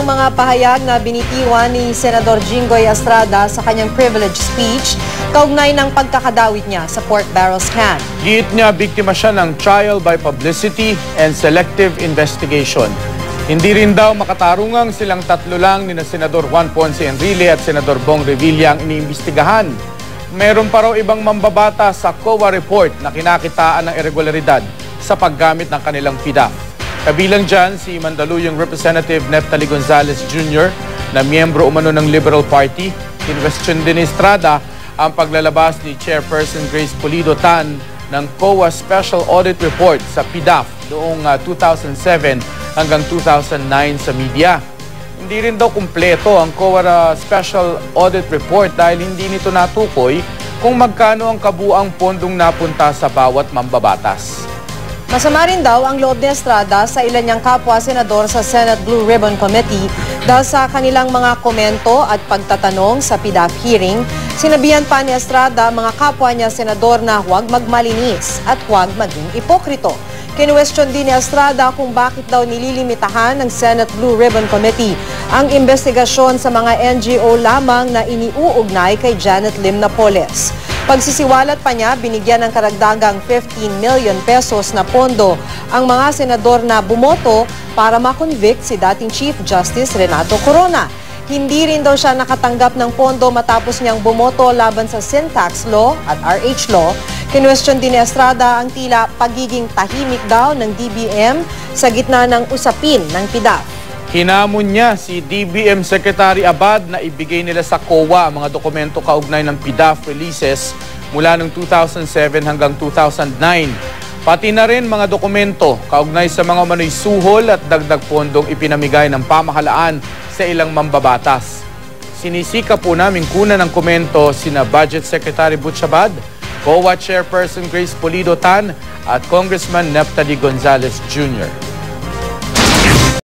ang mga pahayag na binitiwan ni Senador Jinggoy Estrada sa kanyang privilege speech kaugnay ng pagkakadawit niya sa pork barrel scam. Giit niya biktima siya ng trial by publicity and selective investigation. Hindi rin daw makatarungang silang tatlo lang ni Senador Juan Ponce Enrile at Senador Bong Revilla ang iniimbestigahan. Meron pa raw ibang mambabata sa COA report na kinakitaan ng irregularidad sa paggamit ng kanilang PDAF. Kabilang dyan si Mandaluyong Representative Neptali Gonzales Jr. na miyembro umano ng Liberal Party. Kinwestiyon din ni Estrada ang paglalabas ni Chairperson Grace Pulido Tan ng COA Special Audit Report sa PDAF noong 2007 hanggang 2009 sa media. Hindi rin daw kumpleto ang COA Special Audit Report dahil hindi nito natukoy kung magkano ang kabuang pondong napunta sa bawat mambabatas. Masama rin daw ang loob ni Estrada sa ilan niyang kapwa-senador sa Senate Blue Ribbon Committee dahil sa kanilang mga komento at pagtatanong sa PDAF hearing. Sinabihan pa ni Estrada mga kapwa niya senador na huwag magmalinis at huwag maging ipokrito. Kinwestiyon din ni Estrada kung bakit daw nililimitahan ng Senate Blue Ribbon Committee ang investigasyon sa mga NGO lamang na iniuugnay kay Janet Lim Napoles. Pagsisiwalat pa niya, binigyan ng karagdagang 15 million pesos na pondo ang mga senador na bumoto para makonvict si dating Chief Justice Renato Corona. Hindi rin daw siya nakatanggap ng pondo matapos niyang bumoto laban sa Sin Tax Law at RH Law. Kinwestiyon din ni Estrada ang tila pagiging tahimik daw ng DBM sa gitna ng usapin ng PDAF. Hinamon niya si DBM Secretary Abad na ibigay nila sa COA ang mga dokumento kaugnay ng PDAF releases mula noong 2007 hanggang 2009. Pati na rin mga dokumento kaugnay sa mga umano'y suhol at dagdag pondong ipinamigay ng pamahalaan sa ilang mambabatas. Sinisika po namin kunan ng komento sina Budget Secretary Butch Abad, COA Chairperson Grace Pulido Tan at Congressman Neptali Gonzales Jr.